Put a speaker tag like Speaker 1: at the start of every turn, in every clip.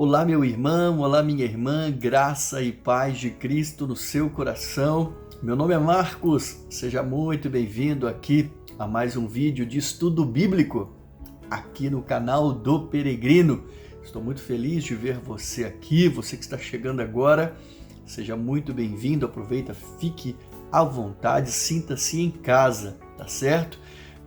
Speaker 1: Olá, meu irmão, olá, minha irmã, graça e paz de Cristo no seu coração. Meu nome é Marcos, seja muito bem-vindo aqui a mais um vídeo de estudo bíblico aqui no canal do Peregrino. Estou muito feliz de ver você aqui, você que está chegando agora, seja muito bem-vindo, aproveita, fique à vontade, sinta-se em casa, tá certo?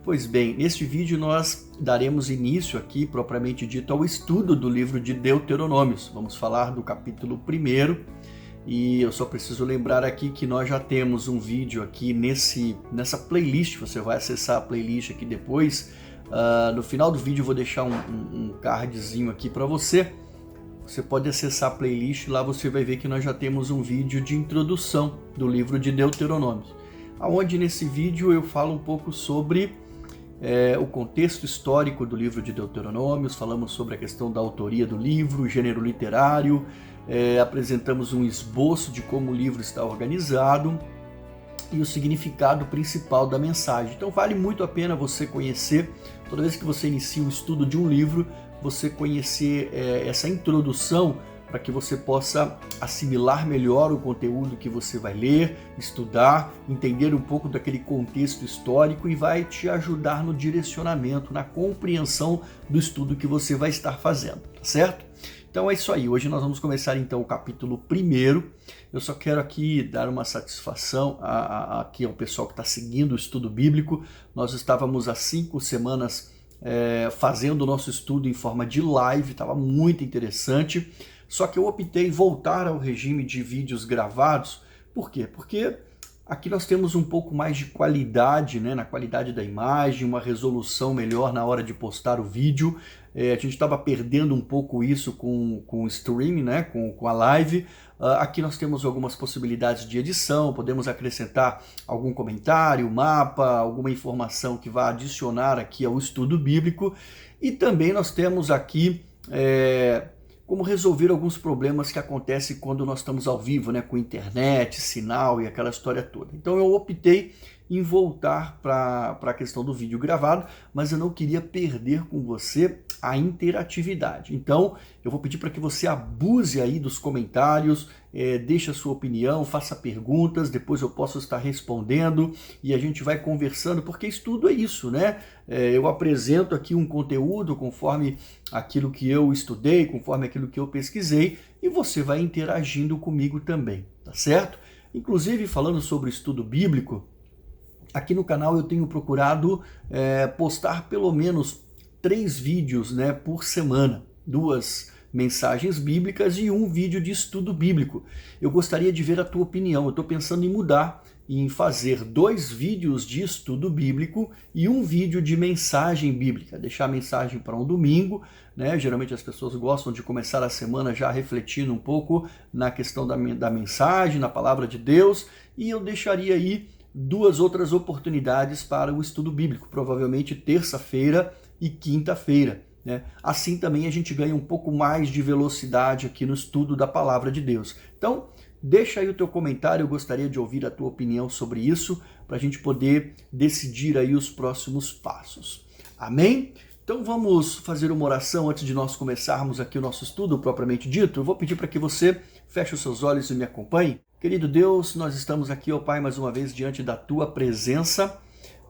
Speaker 1: Pois bem, neste vídeo nós daremos início aqui, propriamente dito, ao estudo do livro de Deuteronômios. Vamos falar do capítulo 1 e eu só preciso lembrar aqui que nós já temos um vídeo aqui nessa playlist, você vai acessar a playlist aqui depois. No final do vídeo eu vou deixar um cardzinho aqui para você. Você pode acessar a playlist, lá você vai ver que nós já temos um vídeo de introdução do livro de Deuteronômios, onde nesse vídeo eu falo um pouco sobre o contexto histórico do livro de Deuteronômios, falamos sobre a questão da autoria do livro, o gênero literário, apresentamos um esboço de como o livro está organizado e o significado principal da mensagem. Então vale muito a pena você conhecer, toda vez que você inicia o estudo de um livro, você conhecer essa introdução para que você possa assimilar melhor o conteúdo que você vai ler, estudar, entender um pouco daquele contexto histórico e vai te ajudar no direcionamento, na compreensão do estudo que você vai estar fazendo, tá certo? Então é isso aí, hoje nós vamos começar então o capítulo 1. Eu só quero aqui dar uma satisfação aqui ao pessoal que está seguindo o estudo bíblico. Nós estávamos há 5 semanas fazendo o nosso estudo em forma de live, estava muito interessante. Só que eu optei em voltar ao regime de vídeos gravados. Por quê? Porque aqui nós temos um pouco mais de qualidade, né, na qualidade da imagem, uma resolução melhor na hora de postar o vídeo. A gente estava perdendo um pouco isso com o streaming, né, com a live. Aqui nós temos algumas possibilidades de edição, podemos acrescentar algum comentário, mapa, alguma informação que vá adicionar aqui ao estudo bíblico. E também nós temos aqui como resolver alguns problemas que acontecem quando nós estamos ao vivo, né, com internet, sinal e aquela história toda. Então eu optei em voltar para a questão do vídeo gravado, mas eu não queria perder com você a interatividade. Então eu vou pedir para que você abuse aí dos comentários, deixe a sua opinião, faça perguntas, depois eu posso estar respondendo e a gente vai conversando, porque estudo é isso, né? Eu apresento aqui um conteúdo conforme aquilo que eu estudei, conforme aquilo que eu pesquisei, e você vai interagindo comigo também, tá certo? Inclusive, falando sobre estudo bíblico, aqui no canal eu tenho procurado postar pelo menos 3 vídeos, né, por semana, 2 mensagens bíblicas e um vídeo de estudo bíblico. Eu gostaria de ver a tua opinião, eu estou pensando em mudar, em fazer 2 vídeos de estudo bíblico e um vídeo de mensagem bíblica, deixar a mensagem para um domingo, né? Geralmente as pessoas gostam de começar a semana já refletindo um pouco na questão da mensagem, na palavra de Deus, e eu deixaria aí 2 outras oportunidades para o estudo bíblico, provavelmente terça-feira e quinta-feira, né? Assim também a gente ganha um pouco mais de velocidade aqui no estudo da palavra de Deus. Então, deixa aí o teu comentário, eu gostaria de ouvir a tua opinião sobre isso, para a gente poder decidir aí os próximos passos. Amém? Então vamos fazer uma oração antes de nós começarmos aqui o nosso estudo propriamente dito. Eu vou pedir para que você feche os seus olhos e me acompanhe. Querido Deus, nós estamos aqui, ó Pai, mais uma vez diante da tua presença,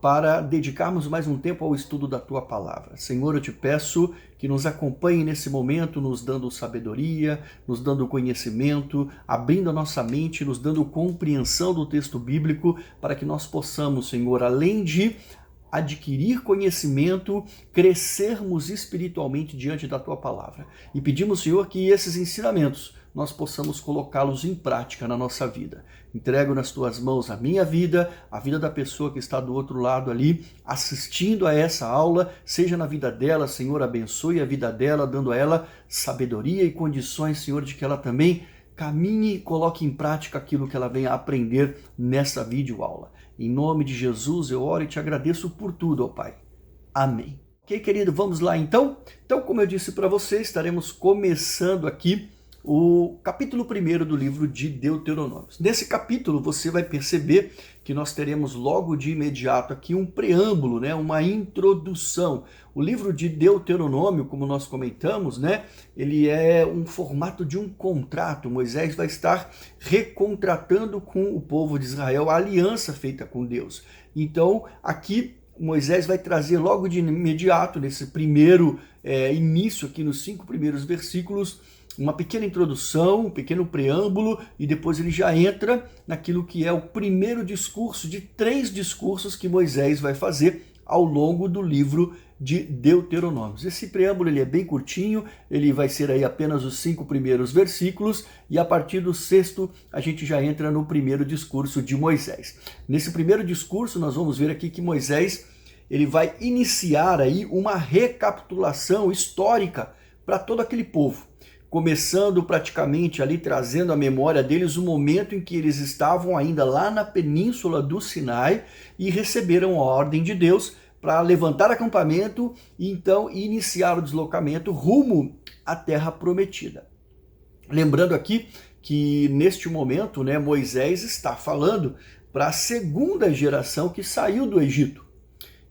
Speaker 1: para dedicarmos mais um tempo ao estudo da tua palavra. Senhor, eu te peço que nos acompanhe nesse momento, nos dando sabedoria, nos dando conhecimento, abrindo a nossa mente, nos dando compreensão do texto bíblico, para que nós possamos, Senhor, além de adquirir conhecimento, crescermos espiritualmente diante da tua palavra. E pedimos, Senhor, que esses ensinamentos nós possamos colocá-los em prática na nossa vida. Entrego nas tuas mãos a minha vida, a vida da pessoa que está do outro lado ali, assistindo a essa aula, seja na vida dela, Senhor, abençoe a vida dela, dando a ela sabedoria e condições, Senhor, de que ela também caminhe e coloque em prática aquilo que ela venha aprender nessa videoaula. Em nome de Jesus eu oro e te agradeço por tudo, ó Pai. Amém. Ok, querido, vamos lá então? Então, como eu disse para você, estaremos começando aqui o capítulo 1 do livro de Deuteronômio. Nesse capítulo você vai perceber que nós teremos logo de imediato aqui um preâmbulo, né, uma introdução. O livro de Deuteronômio, como nós comentamos, né, ele é um formato de um contrato. Moisés vai estar recontratando com o povo de Israel a aliança feita com Deus. Então, aqui Moisés vai trazer logo de imediato, nesse primeiro início aqui nos 5 primeiros versículos, uma pequena introdução, um pequeno preâmbulo, e depois ele já entra naquilo que é o primeiro discurso de 3 discursos que Moisés vai fazer ao longo do livro de Deuteronômio. Esse preâmbulo ele é bem curtinho, ele vai ser aí apenas os 5 primeiros versículos, e a partir do 6º a gente já entra no primeiro discurso de Moisés. Nesse primeiro discurso nós vamos ver aqui que Moisés ele vai iniciar aí uma recapitulação histórica para todo aquele povo, começando praticamente ali trazendo à memória deles o momento em que eles estavam ainda lá na península do Sinai e receberam a ordem de Deus para levantar acampamento e então iniciar o deslocamento rumo à terra prometida. Lembrando aqui que neste momento, né, Moisés está falando para a segunda geração que saiu do Egito.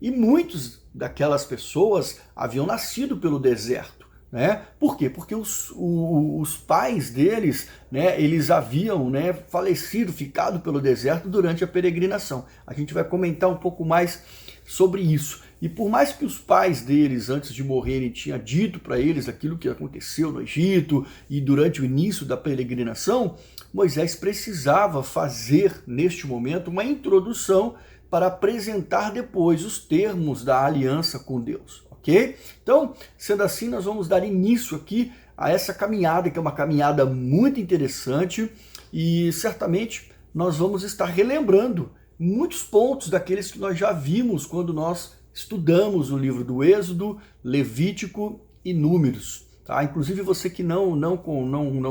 Speaker 1: E muitos daquelas pessoas haviam nascido pelo deserto. Né? Por quê? Porque os pais deles, né, eles haviam, né, falecido, ficado pelo deserto durante a peregrinação. A gente vai comentar um pouco mais sobre isso. E por mais que os pais deles, antes de morrerem, tinham dito para eles aquilo que aconteceu no Egito e durante o início da peregrinação, Moisés precisava fazer, neste momento, uma introdução para apresentar depois os termos da aliança com Deus. Okay? Então, sendo assim, nós vamos dar início aqui a essa caminhada, que é uma caminhada muito interessante, e certamente nós vamos estar relembrando muitos pontos daqueles que nós já vimos quando nós estudamos o livro do Êxodo, Levítico e Números. Tá? Inclusive você que não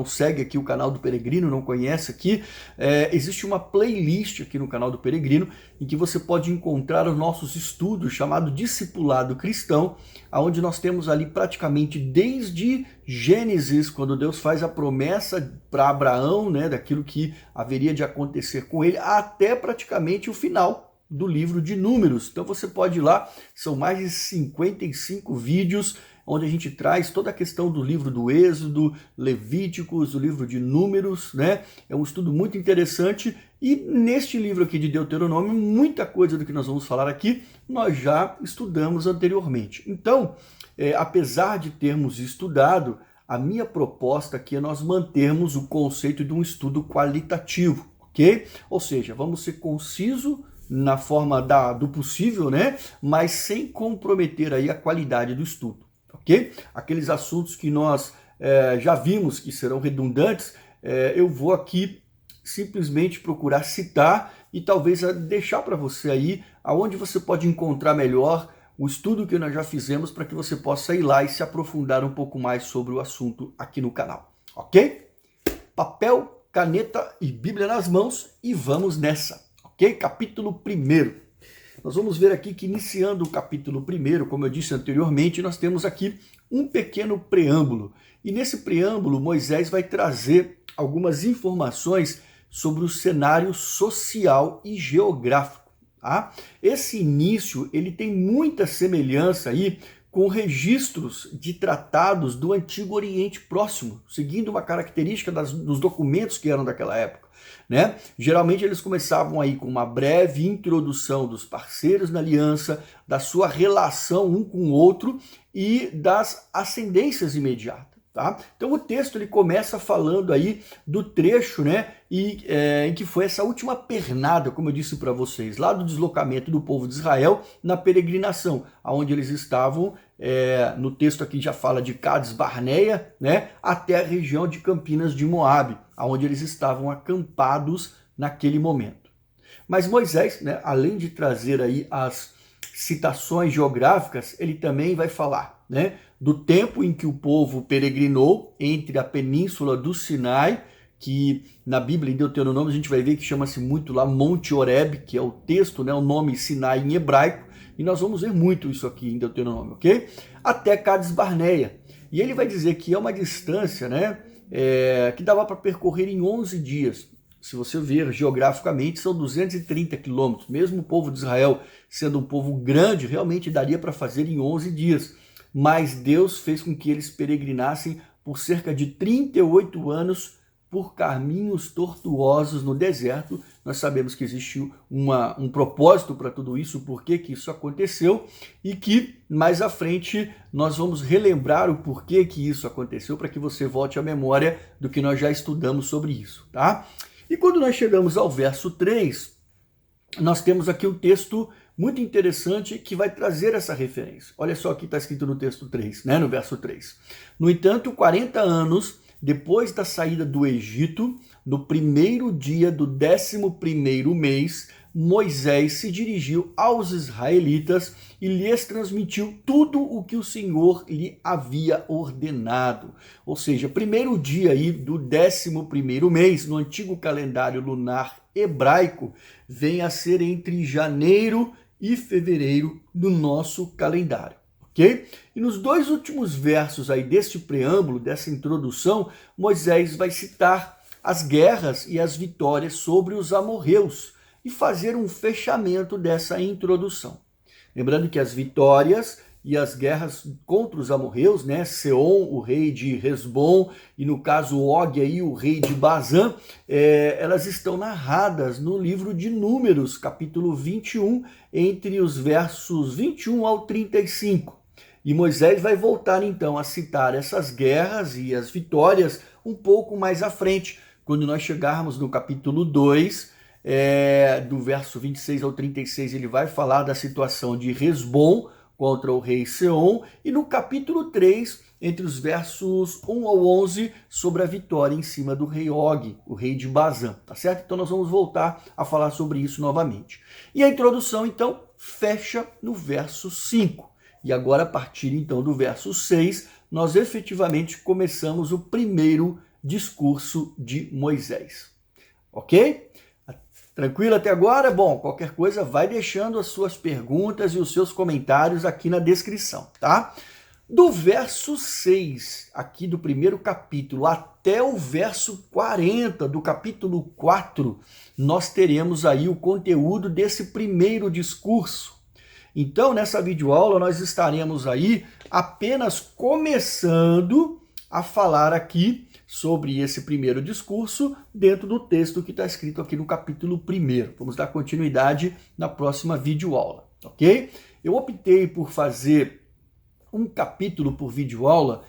Speaker 1: segue aqui o canal do Peregrino, não conhece aqui, existe uma playlist aqui no canal do Peregrino em que você pode encontrar os nossos estudos chamado Discipulado Cristão, onde nós temos ali praticamente desde Gênesis, quando Deus faz a promessa para Abraão, né, daquilo que haveria de acontecer com ele, até praticamente o final do livro de Números. Então você pode ir lá, são mais de 55 vídeos, onde a gente traz toda a questão do livro do Êxodo, Levíticos, o livro de Números, né? É um estudo muito interessante e neste livro aqui de Deuteronômio, muita coisa do que nós vamos falar aqui, nós já estudamos anteriormente. Então, apesar de termos estudado, a minha proposta aqui é nós mantermos o conceito de um estudo qualitativo, ok? Ou seja, vamos ser conciso na forma do possível, né? Mas sem comprometer aí a qualidade do estudo. Okay? Aqueles assuntos que nós já vimos que serão redundantes, eu vou aqui simplesmente procurar citar e talvez deixar para você aí aonde você pode encontrar melhor o estudo que nós já fizemos para que você possa ir lá e se aprofundar um pouco mais sobre o assunto aqui no canal. Ok? Papel, caneta e Bíblia nas mãos e vamos nessa. Ok? Capítulo 1. Nós vamos ver aqui que iniciando o capítulo 1, como eu disse anteriormente, nós temos aqui um pequeno preâmbulo. E nesse preâmbulo, Moisés vai trazer algumas informações sobre o cenário social e geográfico. Tá? Esse início ele tem muita semelhança aí com registros de tratados do Antigo Oriente Próximo, seguindo uma característica dos documentos que eram daquela época. Né? Geralmente eles começavam aí com uma breve introdução dos parceiros na aliança, da sua relação um com o outro e das ascendências imediatas. Tá? Então o texto ele começa falando aí do trecho, né, em que foi essa última pernada, como eu disse para vocês, lá do deslocamento do povo de Israel na peregrinação, onde eles estavam, no texto aqui já fala de Cades Barneia, né, até a região de Campinas de Moabe, onde eles estavam acampados naquele momento. Mas Moisés, né, além de trazer aí as citações geográficas, ele também vai falar, né, do tempo em que o povo peregrinou entre a península do Sinai, que na Bíblia, em Deuteronômio, a gente vai ver que chama-se muito lá Monte Horebe, que é o texto, né, o nome Sinai em hebraico, e nós vamos ver muito isso aqui em Deuteronômio, ok? Até Cades Barneia. E ele vai dizer que é uma distância, né, que dava para percorrer em 11 dias. Se você ver geograficamente, são 230 quilômetros. Mesmo o povo de Israel sendo um povo grande, realmente daria para fazer em 11 dias. Mas Deus fez com que eles peregrinassem por cerca de 38 anos por caminhos tortuosos no deserto. Nós sabemos que existiu um propósito para tudo isso, por que isso aconteceu, e que mais à frente nós vamos relembrar o porquê que isso aconteceu, para que você volte à memória do que nós já estudamos sobre isso, tá? E quando nós chegamos ao verso 3, nós temos aqui um texto muito interessante que vai trazer essa referência. Olha só o que está escrito no texto 3, né? No verso 3. No entanto, 40 anos depois da saída do Egito, no primeiro dia do 11º mês, Moisés se dirigiu aos israelitas e lhes transmitiu tudo o que o Senhor lhe havia ordenado. Ou seja, primeiro dia aí do 11º mês, no antigo calendário lunar hebraico, vem a ser entre janeiro e fevereiro do nosso calendário. Okay? E nos dois últimos versos aí deste preâmbulo, dessa introdução, Moisés vai citar as guerras e as vitórias sobre os amorreus e fazer um fechamento dessa introdução. Lembrando que as vitórias e as guerras contra os amorreus, né, Seom, o rei de Hesbom, e no caso Og, aí, o rei de Bazã, elas estão narradas no livro de Números, capítulo 21, entre os versos 21 ao 35. E Moisés vai voltar então a citar essas guerras e as vitórias um pouco mais à frente, quando nós chegarmos no capítulo 2, do verso 26 ao 36, ele vai falar da situação de Hesbom contra o rei Seom, e no capítulo 3, entre os versos 1 ao 11, sobre a vitória em cima do rei Og, o rei de Bazã, tá certo? Então nós vamos voltar a falar sobre isso novamente. E a introdução, então, fecha no verso 5. E agora, a partir então do verso 6, nós efetivamente começamos o primeiro discurso de Moisés. Ok? Tranquilo até agora? Bom, qualquer coisa, vai deixando as suas perguntas e os seus comentários aqui na descrição, tá? Do verso 6, aqui do primeiro capítulo, até o verso 40 do capítulo 4, nós teremos aí o conteúdo desse primeiro discurso. Então, nessa videoaula, nós estaremos aí apenas começando a falar aqui sobre esse primeiro discurso dentro do texto que está escrito aqui no capítulo 1. Vamos dar continuidade na próxima videoaula, ok? Eu optei por fazer um capítulo por videoaula,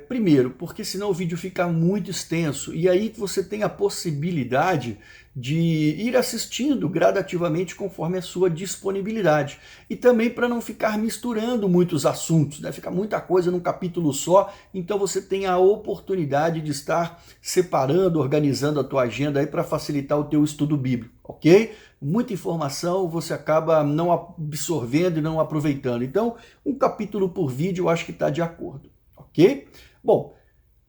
Speaker 1: primeiro, porque senão o vídeo fica muito extenso, e aí você tem a possibilidade de ir assistindo gradativamente conforme a sua disponibilidade. E também para não ficar misturando muitos assuntos, né? Fica muita coisa num capítulo só, então você tem a oportunidade de estar separando, organizando a tua agenda aí para facilitar o teu estudo bíblico, ok? Muita informação você acaba não absorvendo e não aproveitando. Então, um capítulo por vídeo eu acho que está de acordo, ok? Bom,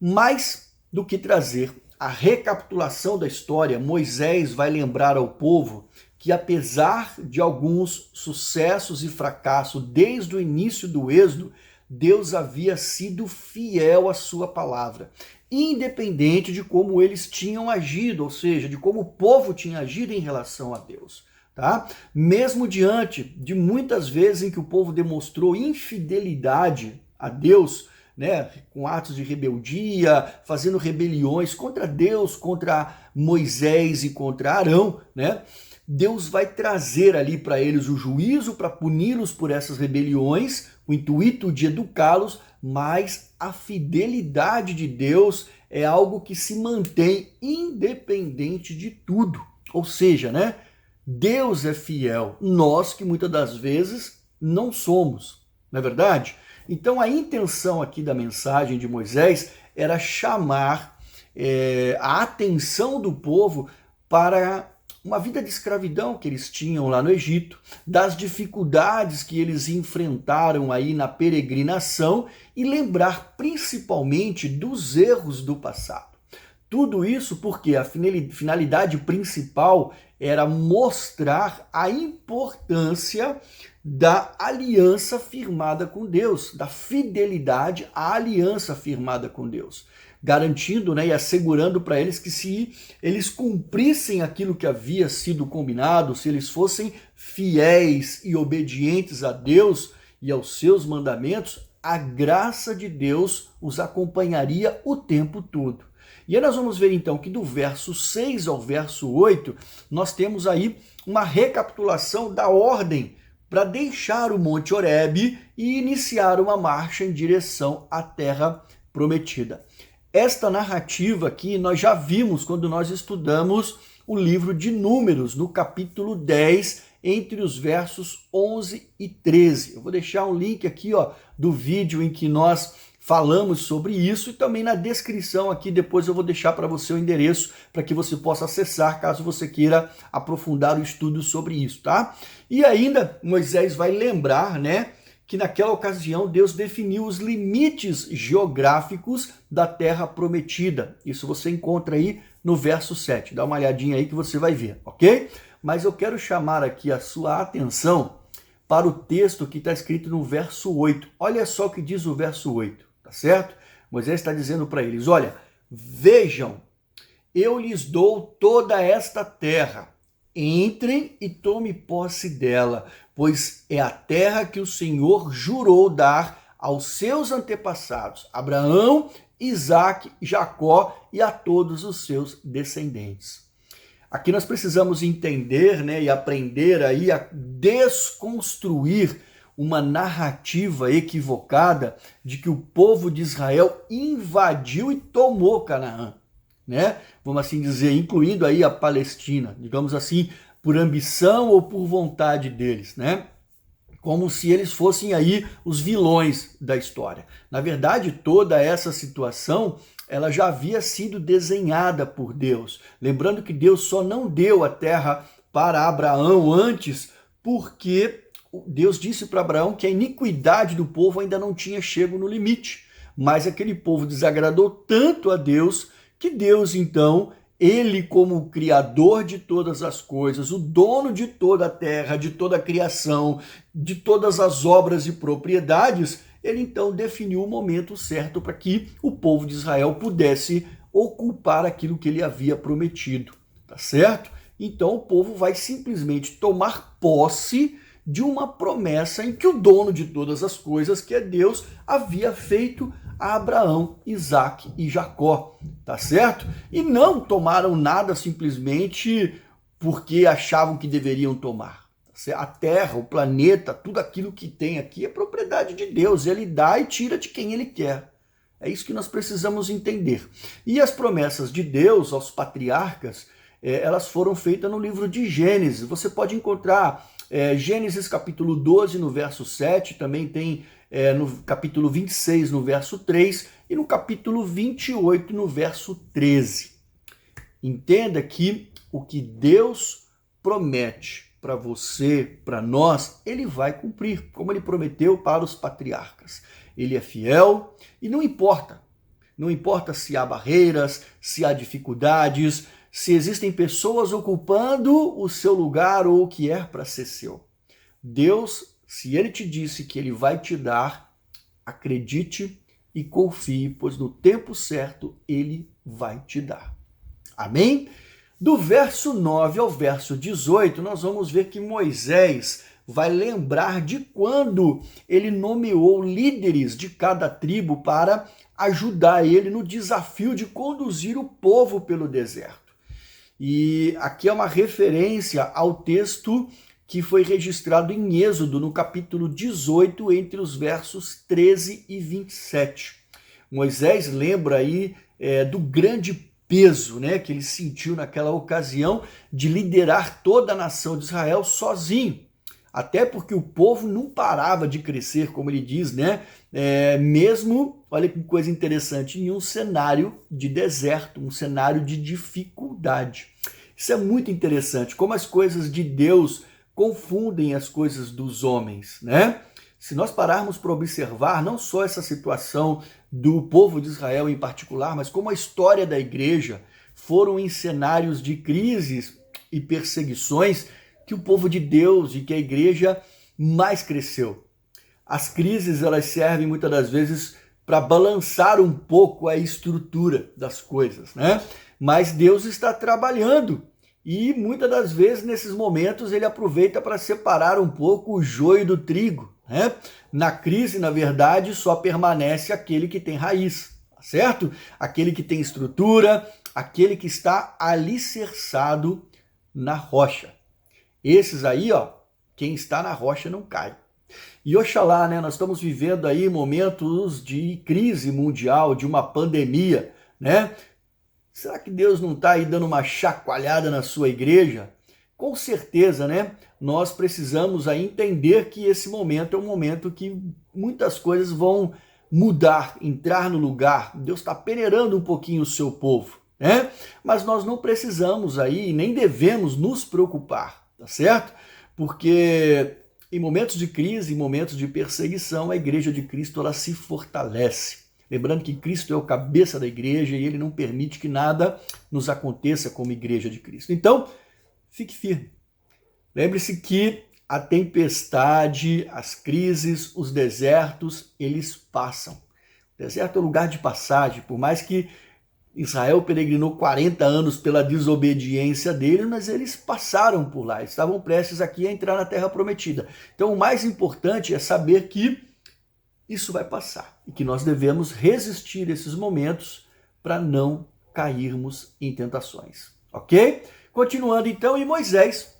Speaker 1: mais do que trazer a recapitulação da história, Moisés vai lembrar ao povo que, apesar de alguns sucessos e fracassos desde o início do Êxodo, Deus havia sido fiel à sua palavra, independente de como eles tinham agido, ou seja, de como o povo tinha agido em relação a Deus. Tá? Mesmo diante de muitas vezes em que o povo demonstrou infidelidade a Deus, né, com atos de rebeldia, fazendo rebeliões contra Deus, contra Moisés e contra Arão, né? Deus vai trazer ali para eles o juízo para puni-los por essas rebeliões, o intuito de educá-los, mas a fidelidade de Deus é algo que se mantém independente de tudo. Ou seja, né, Deus é fiel, nós que muitas das vezes não somos, não é verdade? Então a intenção aqui da mensagem de Moisés era chamar a atenção do povo para uma vida de escravidão que eles tinham lá no Egito, das dificuldades que eles enfrentaram aí na peregrinação e lembrar principalmente dos erros do passado. Tudo isso porque a finalidade principal era mostrar a importância da aliança firmada com Deus, da fidelidade à aliança firmada com Deus. garantindo, né, e assegurando para eles que se eles cumprissem aquilo que havia sido combinado, se eles fossem fiéis e obedientes a Deus e aos seus mandamentos, a graça de Deus os acompanharia o tempo todo. E aí nós vamos ver então que do verso 6 ao verso 8, nós temos aí uma recapitulação da ordem para deixar o Monte Horebe e iniciar uma marcha em direção à Terra Prometida. Esta narrativa aqui nós já vimos quando nós estudamos o livro de Números, no capítulo 10, entre os versos 11 e 13. Eu vou deixar um link aqui do vídeo em que nós falamos sobre isso e também na descrição aqui, depois eu vou deixar para você o endereço para que você possa acessar caso você queira aprofundar o estudo sobre isso, tá? E ainda Moisés vai lembrar, né, que naquela ocasião Deus definiu os limites geográficos da Terra Prometida. Isso você encontra aí no verso 7. Dá uma olhadinha aí que você vai ver, ok? Mas eu quero chamar aqui a sua atenção para o texto que está escrito no verso 8. Olha só o que diz o verso 8. Tá certo? Moisés está dizendo para eles, olha, vejam, eu lhes dou toda esta terra, entrem e tome posse dela, pois é a terra que o Senhor jurou dar aos seus antepassados, Abraão, Isaque, Jacó e a todos os seus descendentes. Aqui nós precisamos entender, né, e aprender aí a desconstruir uma narrativa equivocada de que o povo de Israel invadiu e tomou Canaã, né? Vamos assim dizer, incluindo aí a Palestina, digamos assim, por ambição ou por vontade deles, né? Como se eles fossem aí os vilões da história. Na verdade, toda essa situação, ela já havia sido desenhada por Deus. Lembrando que Deus só não deu a terra para Abraão antes porque Deus disse para Abraão que a iniquidade do povo ainda não tinha chego no limite, mas aquele povo desagradou tanto a Deus que Deus, então, ele como o criador de todas as coisas, o dono de toda a terra, de toda a criação, de todas as obras e propriedades, ele então definiu o momento certo para que o povo de Israel pudesse ocupar aquilo que ele havia prometido, tá certo? Então o povo vai simplesmente tomar posse de uma promessa em que o dono de todas as coisas, que é Deus, havia feito a Abraão, Isaque e Jacó, tá certo? E não tomaram nada simplesmente porque achavam que deveriam tomar. A terra, o planeta, tudo aquilo que tem aqui é propriedade de Deus, ele dá e tira de quem ele quer. É isso que nós precisamos entender. E as promessas de Deus aos patriarcas, elas foram feitas no livro de Gênesis. Você pode encontrar Gênesis capítulo 12, no verso 7, também tem no capítulo 26, no verso 3, e no capítulo 28, no verso 13. Entenda que o que Deus promete para você, para nós, ele vai cumprir, como ele prometeu para os patriarcas. Ele é fiel e não importa se há barreiras, se há dificuldades, se existem pessoas ocupando o seu lugar ou o que é para ser seu. Deus, se ele te disse que ele vai te dar, acredite e confie, pois no tempo certo ele vai te dar. Amém? Do verso 9 ao verso 18, nós vamos ver que Moisés vai lembrar de quando ele nomeou líderes de cada tribo para ajudar ele no desafio de conduzir o povo pelo deserto. E aqui é uma referência ao texto que foi registrado em Êxodo, no capítulo 18, entre os versos 13 e 27. Moisés lembra aí do grande peso, né, que ele sentiu naquela ocasião de liderar toda a nação de Israel sozinho. Até porque o povo não parava de crescer, como ele diz, né? Mesmo, olha que coisa interessante, em um cenário de deserto, um cenário de dificuldade. Isso é muito interessante, como as coisas de Deus confundem as coisas dos homens, né? Se nós pararmos para observar não só essa situação do povo de Israel em particular, mas como a história da igreja foram em cenários de crises e perseguições que o povo de Deus e que a igreja mais cresceu. As crises, elas servem muitas das vezes para balançar um pouco a estrutura das coisas, né? Mas Deus está trabalhando e muitas das vezes nesses momentos ele aproveita para separar um pouco o joio do trigo, né? Na crise, na verdade, só permanece aquele que tem raiz, tá certo? Aquele que tem estrutura, aquele que está alicerçado na rocha. Esses aí, ó, quem está na rocha não cai. E oxalá, né, nós estamos vivendo aí momentos de crise mundial, de uma pandemia, né? Será que Deus não está aí dando uma chacoalhada na sua igreja? Com certeza, né? Nós precisamos aí entender que esse momento é um momento que muitas coisas vão mudar, entrar no lugar. Deus está peneirando um pouquinho o seu povo, né? Mas nós não precisamos aí, nem devemos nos preocupar, tá certo? Porque em momentos de crise, em momentos de perseguição, a igreja de Cristo ela se fortalece. Lembrando que Cristo é o cabeça da igreja e ele não permite que nada nos aconteça como igreja de Cristo. Então, fique firme. Lembre-se que a tempestade, as crises, os desertos, eles passam. O deserto é um lugar de passagem, por mais que Israel peregrinou 40 anos pela desobediência deles, mas eles passaram por lá, estavam prestes aqui a entrar na Terra Prometida. Então o mais importante é saber que isso vai passar e que nós devemos resistir esses momentos para não cairmos em tentações, ok? Continuando então, e Moisés,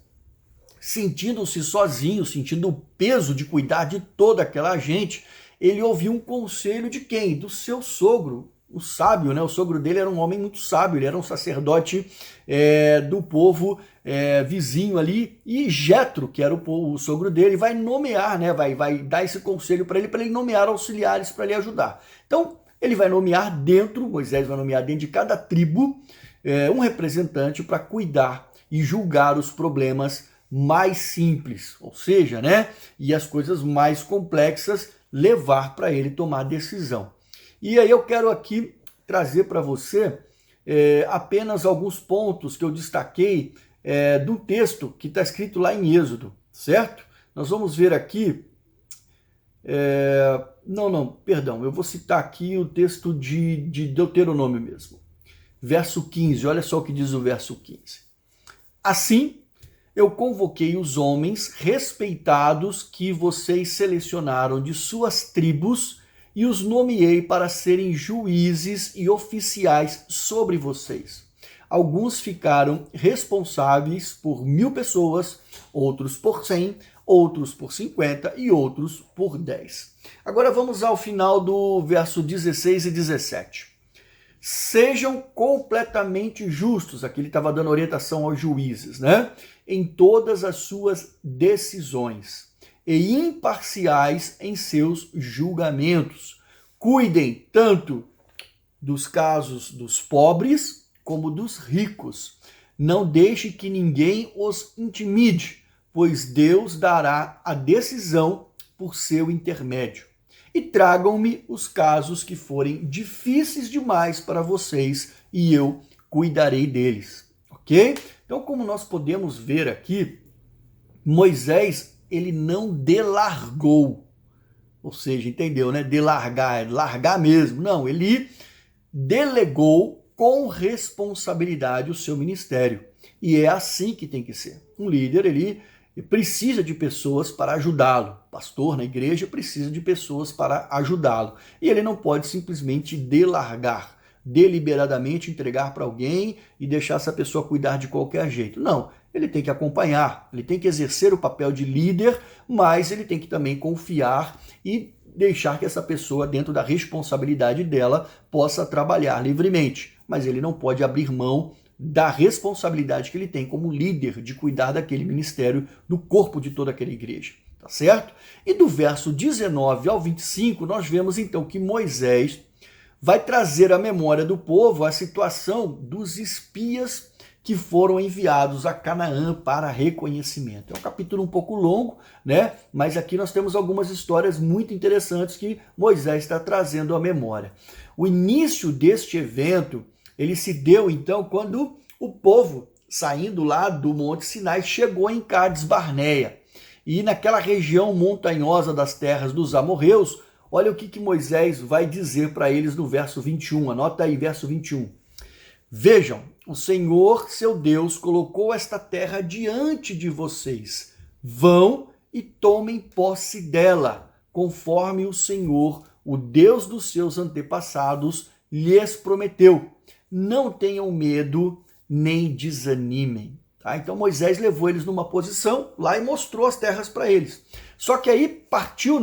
Speaker 1: sentindo-se sozinho, sentindo o peso de cuidar de toda aquela gente, ele ouviu um conselho de quem? Do seu sogro, o sábio, né? O sogro dele era um homem muito sábio, ele era um sacerdote do povo vizinho ali, e Jetro, que era o sogro dele, vai nomear, né? Vai dar esse conselho para ele nomear auxiliares para lhe ajudar. Então, ele vai nomear Moisés vai nomear dentro de cada tribo um representante para cuidar e julgar os problemas mais simples, ou seja, né? E as coisas mais complexas levar para ele tomar decisão. E aí eu quero aqui trazer para você apenas alguns pontos que eu destaquei do texto que está escrito lá em Êxodo, certo? Nós vamos ver aqui, perdão, eu vou citar aqui o texto de Deuteronômio mesmo. Verso 15, olha só o que diz o verso 15. Assim, eu convoquei os homens respeitados que vocês selecionaram de suas tribos e os nomeei para serem juízes e oficiais sobre vocês. Alguns ficaram responsáveis por 1000 pessoas, outros por 100, outros por 50 e outros por 10. Agora vamos ao final do verso 16 e 17. Sejam completamente justos, aqui ele estava dando orientação aos juízes, né? Em todas as suas decisões e imparciais em seus julgamentos. Cuidem tanto dos casos dos pobres como dos ricos. Não deixe que ninguém os intimide, pois Deus dará a decisão por seu intermédio. E tragam-me os casos que forem difíceis demais para vocês e eu cuidarei deles, ok? Então, como nós podemos ver aqui, Moisés, ele não delargou, ou seja, entendeu, né? Delargar, largar mesmo. Não, ele delegou com responsabilidade o seu ministério. E é assim que tem que ser. Um líder, ele precisa de pessoas para ajudá-lo. Pastor na igreja precisa de pessoas para ajudá-lo. E ele não pode simplesmente delargar, deliberadamente entregar para alguém e deixar essa pessoa cuidar de qualquer jeito. Não, ele tem que acompanhar, ele tem que exercer o papel de líder, mas ele tem que também confiar e deixar que essa pessoa, dentro da responsabilidade dela, possa trabalhar livremente. Mas ele não pode abrir mão da responsabilidade que ele tem como líder de cuidar daquele ministério, do corpo de toda aquela igreja, tá certo? E do verso 19 ao 25, nós vemos então que Moisés vai trazer à memória do povo a situação dos espias que foram enviados a Canaã para reconhecimento. É um capítulo um pouco longo, né? Mas aqui nós temos algumas histórias muito interessantes que Moisés está trazendo à memória. O início deste evento, ele se deu então quando o povo, saindo lá do Monte Sinai, chegou em Cades Barneia. E naquela região montanhosa das terras dos amorreus, Olha o que Moisés vai dizer para eles no verso 21. Anota aí, verso 21. Vejam, o Senhor, seu Deus, colocou esta terra diante de vocês. Vão e tomem posse dela, conforme o Senhor, o Deus dos seus antepassados, lhes prometeu. Não tenham medo, nem desanimem. Tá? Então Moisés levou eles numa posição lá e mostrou as terras para eles. Só que aí partiu,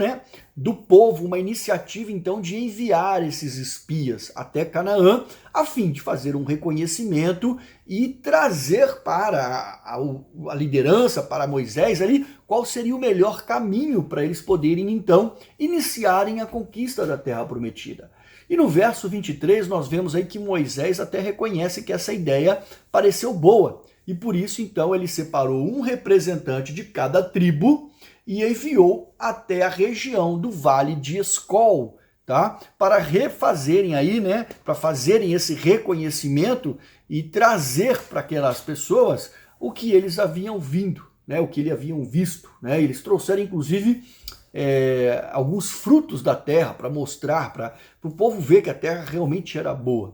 Speaker 1: do povo uma iniciativa então de enviar esses espias até Canaã, a fim de fazer um reconhecimento e trazer para a liderança, para Moisés ali, qual seria o melhor caminho para eles poderem então iniciarem a conquista da terra prometida. E no verso 23 nós vemos aí que Moisés até reconhece que essa ideia pareceu boa. E por isso, então, ele separou um representante de cada tribo e enviou até a região do Vale de Escol, tá? Para refazerem aí, para fazerem esse reconhecimento e trazer para aquelas pessoas o que eles haviam o que eles haviam visto, Eles trouxeram, inclusive, alguns frutos da terra para mostrar, para o povo ver que a terra realmente era boa.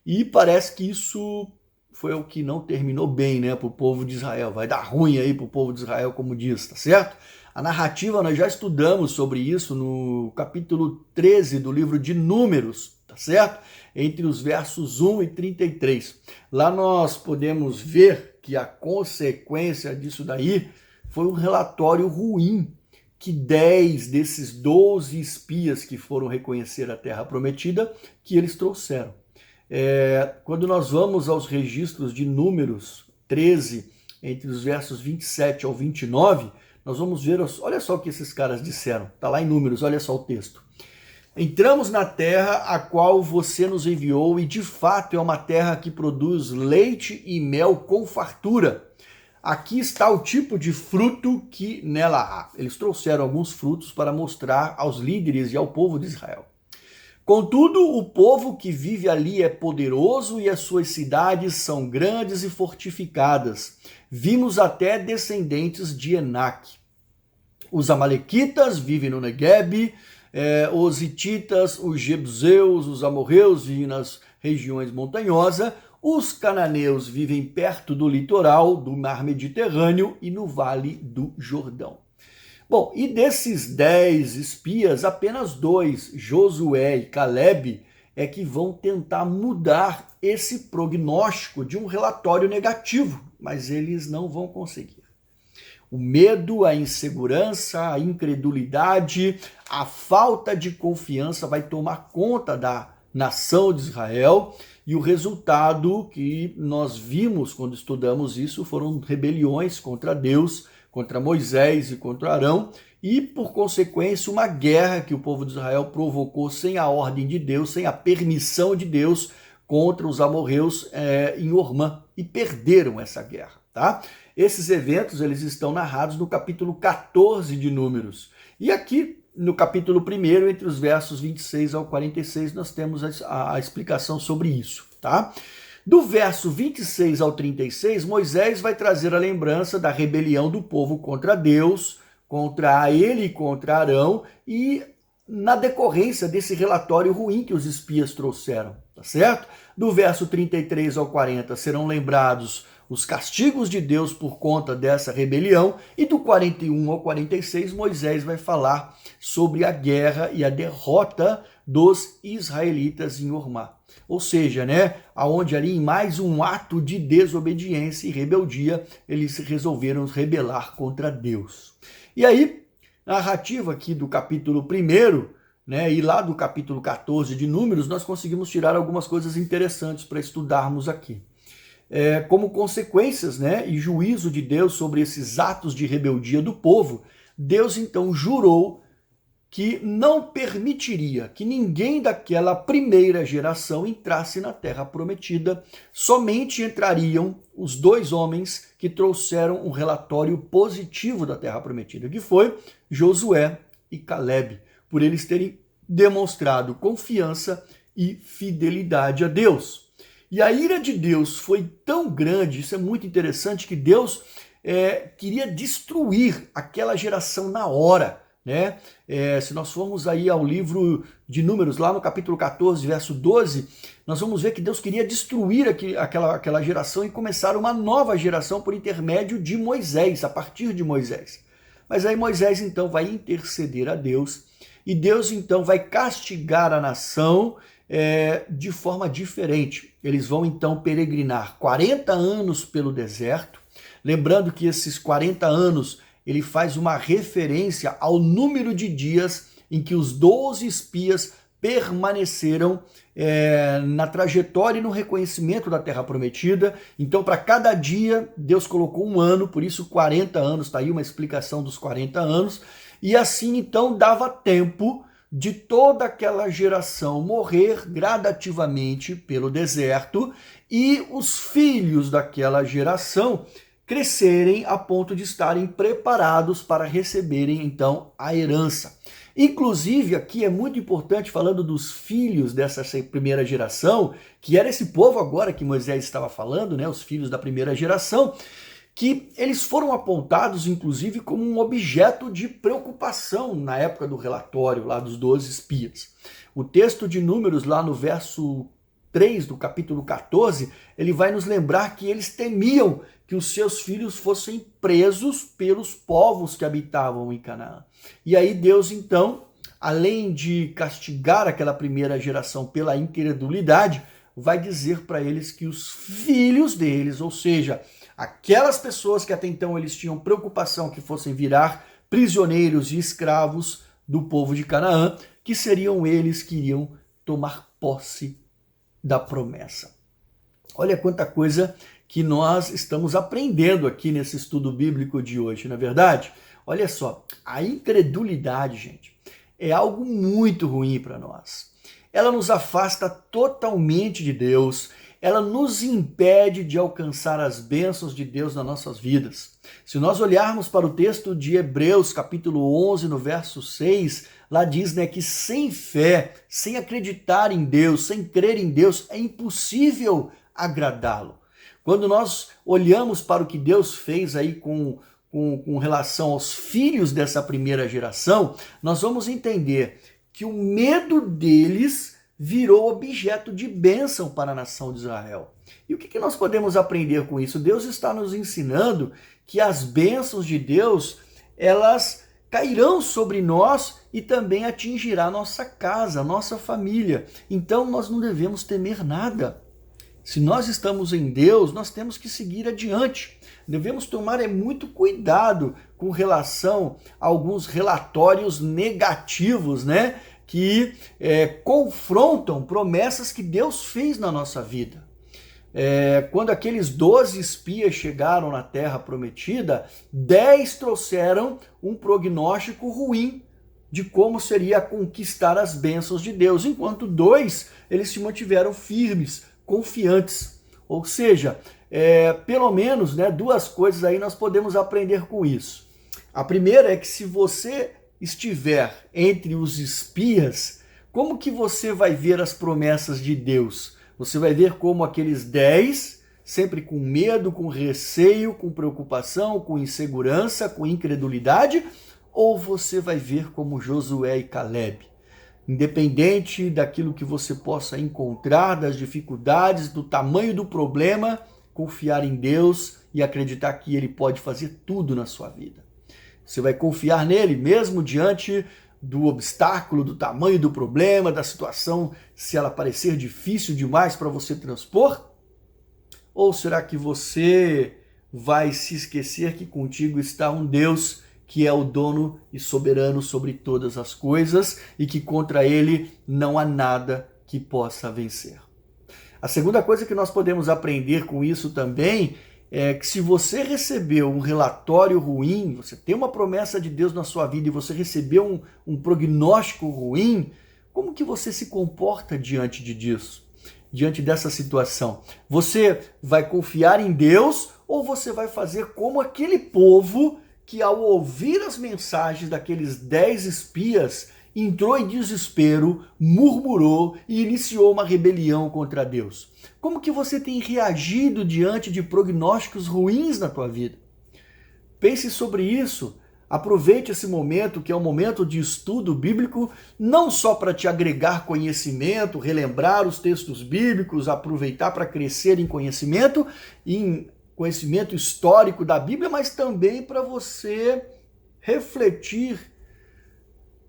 Speaker 1: E parece que isso foi o que não terminou bem, para o povo de Israel. Vai dar ruim aí para o povo de Israel, como diz, tá certo? A narrativa, nós já estudamos sobre isso no capítulo 13 do livro de Números, tá certo? Entre os versos 1 e 33. Lá nós podemos ver que a consequência disso daí foi um relatório ruim, que 10 desses 12 espias que foram reconhecer a terra prometida, que eles trouxeram. Quando nós vamos aos registros de Números 13, entre os versos 27 ao 29, nós vamos ver, olha só o que esses caras disseram, está lá em Números, olha só o texto. Entramos na terra a qual você nos enviou e de fato é uma terra que produz leite e mel com fartura. Aqui está o tipo de fruto que nela há. Eles trouxeram alguns frutos para mostrar aos líderes e ao povo de Israel. Contudo, o povo que vive ali é poderoso e as suas cidades são grandes e fortificadas. Vimos até descendentes de Enaque. Os amalequitas vivem no Negueb, os hititas, os jebuseus, os amorreus vivem nas regiões montanhosas, os cananeus vivem perto do litoral do mar Mediterrâneo e no vale do Jordão. Bom, e desses 10 espias, apenas 2, Josué e Caleb, é que vão tentar mudar esse prognóstico de um relatório negativo, mas eles não vão conseguir. O medo, a insegurança, a incredulidade, a falta de confiança vai tomar conta da nação de Israel e o resultado que nós vimos quando estudamos isso foram rebeliões contra Deus, contra Moisés e contra Arão, e, por consequência, uma guerra que o povo de Israel provocou sem a ordem de Deus, sem a permissão de Deus, contra os amorreus em Ormã, e perderam essa guerra. Tá? Esses eventos eles estão narrados no capítulo 14 de Números. E aqui, no capítulo 1, entre os versos 26 ao 46, nós temos a explicação sobre isso. Tá? Do verso 26 ao 36, Moisés vai trazer a lembrança da rebelião do povo contra Deus, contra ele e contra Arão, e na decorrência desse relatório ruim que os espias trouxeram, tá certo? Do verso 33 ao 40 serão lembrados os castigos de Deus por conta dessa rebelião, e do 41 ao 46 Moisés vai falar sobre a guerra e a derrota dos israelitas em Ormá. Ou seja, aonde ali em mais um ato de desobediência e rebeldia, eles resolveram rebelar contra Deus. E aí, narrativa aqui do capítulo 1, e lá do capítulo 14 de Números, nós conseguimos tirar algumas coisas interessantes para estudarmos aqui. Como consequências e juízo de Deus sobre esses atos de rebeldia do povo, Deus então jurou que não permitiria que ninguém daquela primeira geração entrasse na terra prometida, somente entrariam os 2 homens que trouxeram um relatório positivo da terra prometida, que foi Josué e Caleb, por eles terem demonstrado confiança e fidelidade a Deus. E a ira de Deus foi tão grande, isso é muito interessante, que Deus queria destruir aquela geração na hora, né? Se nós formos aí ao livro de Números, lá no capítulo 14, verso 12, nós vamos ver que Deus queria destruir aquela geração e começar uma nova geração por intermédio de Moisés, a partir de Moisés. Mas aí Moisés então vai interceder a Deus e Deus então vai castigar a nação de forma diferente. Eles vão então peregrinar 40 anos pelo deserto, lembrando que esses 40 anos ele faz uma referência ao número de dias em que os 12 espias permaneceram na trajetória e no reconhecimento da Terra Prometida. Então, para cada dia, Deus colocou um ano, por isso 40 anos, está aí uma explicação dos 40 anos, e assim, então, dava tempo de toda aquela geração morrer gradativamente pelo deserto e os filhos daquela geração crescerem a ponto de estarem preparados para receberem, então, a herança. Inclusive, aqui é muito importante, falando dos filhos dessa primeira geração, que era esse povo agora que Moisés estava falando, né, os filhos da primeira geração, que eles foram apontados, inclusive, como um objeto de preocupação na época do relatório, lá dos 12 espias. O texto de Números, lá no verso 3 do capítulo 14, ele vai nos lembrar que eles temiam que os seus filhos fossem presos pelos povos que habitavam em Canaã. E aí Deus, então, além de castigar aquela primeira geração pela incredulidade, vai dizer para eles que os filhos deles, ou seja, aquelas pessoas que até então eles tinham preocupação que fossem virar prisioneiros e escravos do povo de Canaã, que seriam eles que iriam tomar posse da promessa. Olha quanta coisa que nós estamos aprendendo aqui nesse estudo bíblico de hoje, não é verdade? Olha só, a incredulidade, gente, é algo muito ruim para nós. Ela nos afasta totalmente de Deus, ela nos impede de alcançar as bênçãos de Deus nas nossas vidas. Se nós olharmos para o texto de Hebreus, capítulo 11, no verso 6, lá diz, né, que sem fé, sem acreditar em Deus, sem crer em Deus, é impossível agradá-lo. Quando nós olhamos para o que Deus fez aí com relação aos filhos dessa primeira geração, nós vamos entender que o medo deles virou objeto de bênção para a nação de Israel. E o que nós podemos aprender com isso? Deus está nos ensinando que as bênçãos de Deus, elas cairão sobre nós e também atingirá a nossa casa, a nossa família. Então nós não devemos temer nada. Se nós estamos em Deus, nós temos que seguir adiante. Devemos tomar muito cuidado com relação a alguns relatórios negativos, né? Que confrontam promessas que Deus fez na nossa vida. Quando aqueles 12 espias chegaram na Terra Prometida, 10 trouxeram um prognóstico ruim de como seria conquistar as bênçãos de Deus, enquanto 2 eles se mantiveram firmes, confiantes. Ou seja, pelo menos, né, 2 coisas aí nós podemos aprender com isso. A primeira é que se você estiver entre os espias, como que você vai ver as promessas de Deus? Você vai ver como aqueles 10, sempre com medo, com receio, com preocupação, com insegurança, com incredulidade, ou você vai ver como Josué e Calebe? Independente daquilo que você possa encontrar, das dificuldades, do tamanho do problema, confiar em Deus e acreditar que Ele pode fazer tudo na sua vida. Você vai confiar nele mesmo diante do obstáculo, do tamanho do problema, da situação, se ela parecer difícil demais para você transpor? Ou será que você vai se esquecer que contigo está um Deus que é o dono e soberano sobre todas as coisas e que contra ele não há nada que possa vencer? A segunda coisa que nós podemos aprender com isso também é que se você recebeu um relatório ruim, você tem uma promessa de Deus na sua vida e você recebeu um prognóstico ruim, como que você se comporta diante disso? Diante dessa situação? Você vai confiar em Deus ou você vai fazer como aquele povo que, ao ouvir as mensagens daqueles 10 espias, entrou em desespero, murmurou e iniciou uma rebelião contra Deus? Como que você tem reagido diante de prognósticos ruins na tua vida? Pense sobre isso. Aproveite esse momento, que é um momento de estudo bíblico, não só para te agregar conhecimento, relembrar os textos bíblicos, aproveitar para crescer em conhecimento histórico da Bíblia, mas também para você refletir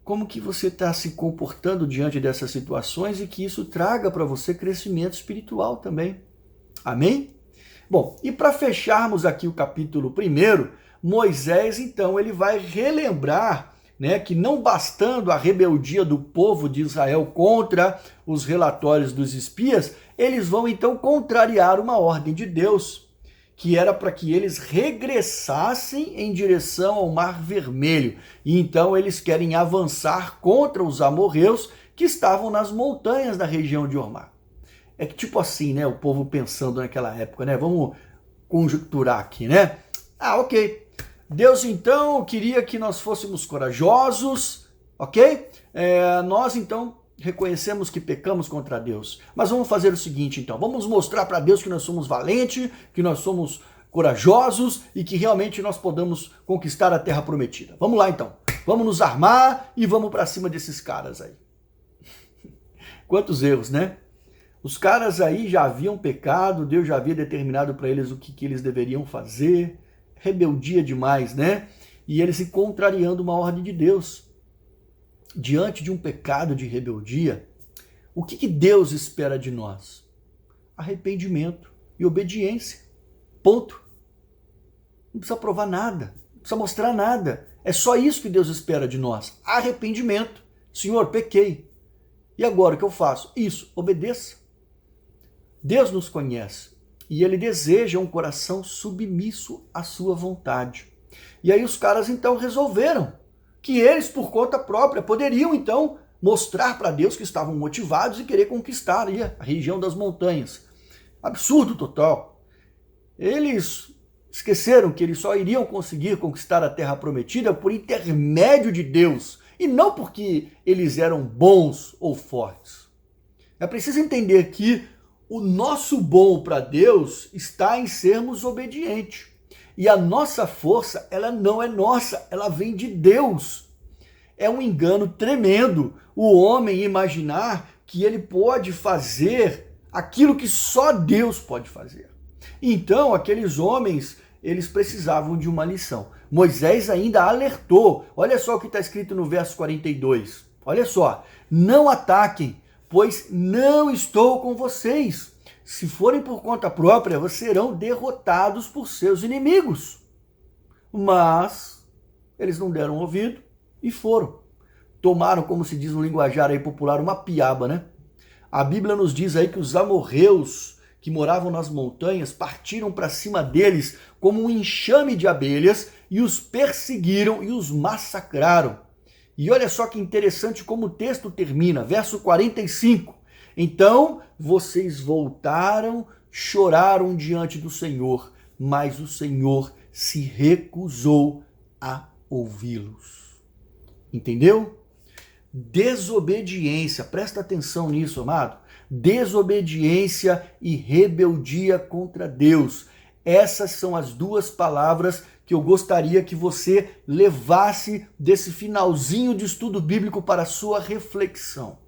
Speaker 1: como que você está se comportando diante dessas situações e que isso traga para você crescimento espiritual também. Amém? Bom, e para fecharmos aqui o capítulo 1, Moisés, então, ele vai relembrar, né, que não bastando a rebeldia do povo de Israel contra os relatórios dos espias, eles vão então contrariar uma ordem de Deus, que era para que eles regressassem em direção ao Mar Vermelho. E então eles querem avançar contra os amorreus que estavam nas montanhas da região de Ormá. É que tipo assim, né, o povo pensando naquela época, né? Vamos conjecturar aqui, né? Ok. Deus então queria que nós fôssemos corajosos, ok? Nós então reconhecemos que pecamos contra Deus. Mas vamos fazer o seguinte então, vamos mostrar para Deus que nós somos valentes, que nós somos corajosos e que realmente nós podemos conquistar a terra prometida. Vamos lá então, vamos nos armar e vamos para cima desses caras aí. Quantos erros, né? Os caras aí já haviam pecado, Deus já havia determinado para eles o que eles deveriam fazer, rebeldia demais, né? E eles se contrariando uma ordem de Deus. Diante de um pecado de rebeldia, o que Deus espera de nós? Arrependimento e obediência. Ponto. Não precisa provar nada, não precisa mostrar nada. É só isso que Deus espera de nós. Arrependimento. Senhor, pequei. E agora o que eu faço? Isso, obedeça. Deus nos conhece e Ele deseja um coração submisso à sua vontade. E aí os caras então resolveram que eles, por conta própria, poderiam então mostrar para Deus que estavam motivados e querer conquistar aí a região das montanhas. Absurdo total. Eles esqueceram que eles só iriam conseguir conquistar a terra prometida por intermédio de Deus e não porque eles eram bons ou fortes. É preciso entender que o nosso bom para Deus está em sermos obedientes. E a nossa força, ela não é nossa, ela vem de Deus. É um engano tremendo o homem imaginar que ele pode fazer aquilo que só Deus pode fazer. Então, aqueles homens, eles precisavam de uma lição. Moisés ainda alertou. Olha só o que está escrito no verso 42. Olha só. Não ataquem, pois não estou com vocês. Se forem por conta própria, vocês serão derrotados por seus inimigos. Mas eles não deram ouvido e foram. Tomaram, como se diz no linguajar aí popular, uma piaba, né? A Bíblia nos diz aí que os amorreus que moravam nas montanhas partiram para cima deles como um enxame de abelhas e os perseguiram e os massacraram. E olha só que interessante como o texto termina, verso 45. Então vocês voltaram, choraram diante do Senhor, mas o Senhor se recusou a ouvi-los. Entendeu? Desobediência, presta atenção nisso, amado. Desobediência e rebeldia contra Deus. Essas são as duas palavras que eu gostaria que você levasse desse finalzinho de estudo bíblico para a sua reflexão.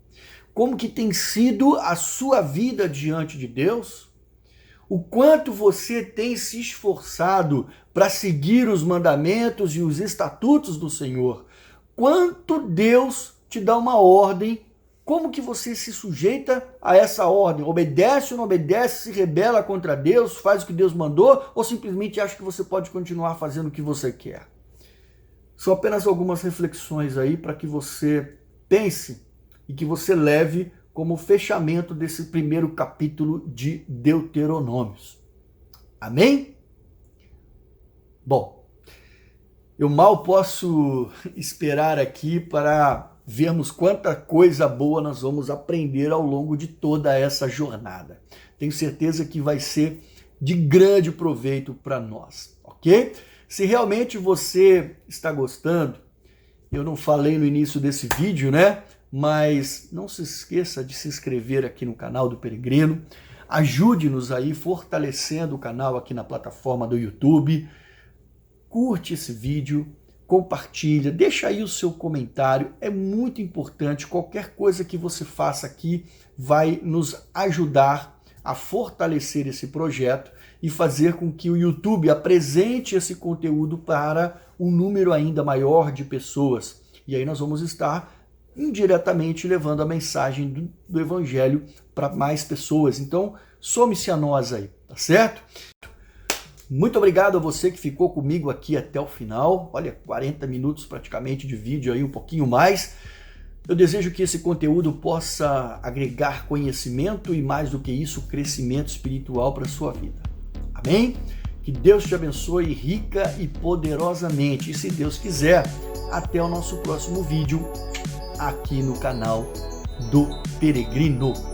Speaker 1: Como que tem sido a sua vida diante de Deus? O quanto você tem se esforçado para seguir os mandamentos e os estatutos do Senhor? Quanto Deus te dá uma ordem, como que você se sujeita a essa ordem? Obedece ou não obedece, se rebela contra Deus, faz o que Deus mandou, ou simplesmente acha que você pode continuar fazendo o que você quer? São apenas algumas reflexões aí para que você pense e que você leve como fechamento desse primeiro capítulo de Deuteronômios. Amém? Bom, eu mal posso esperar aqui para vermos quanta coisa boa nós vamos aprender ao longo de toda essa jornada. Tenho certeza que vai ser de grande proveito para nós, ok? Se realmente você está gostando, eu não falei no início desse vídeo, né? Mas não se esqueça de se inscrever aqui no canal do Peregrino. Ajude-nos aí fortalecendo o canal aqui na plataforma do YouTube. Curte esse vídeo, compartilha, deixa aí o seu comentário, é muito importante. Qualquer coisa que você faça aqui vai nos ajudar a fortalecer esse projeto e fazer com que o YouTube apresente esse conteúdo para um número ainda maior de pessoas. E aí nós vamos estar indiretamente levando a mensagem do Evangelho para mais pessoas. Então, some-se a nós aí, tá certo? Muito obrigado a você que ficou comigo aqui até o final. Olha, 40 minutos praticamente de vídeo aí, um pouquinho mais. Eu desejo que esse conteúdo possa agregar conhecimento e, mais do que isso, crescimento espiritual para a sua vida. Amém? Que Deus te abençoe rica e poderosamente. E se Deus quiser, até o nosso próximo vídeo aqui no canal do Peregrino.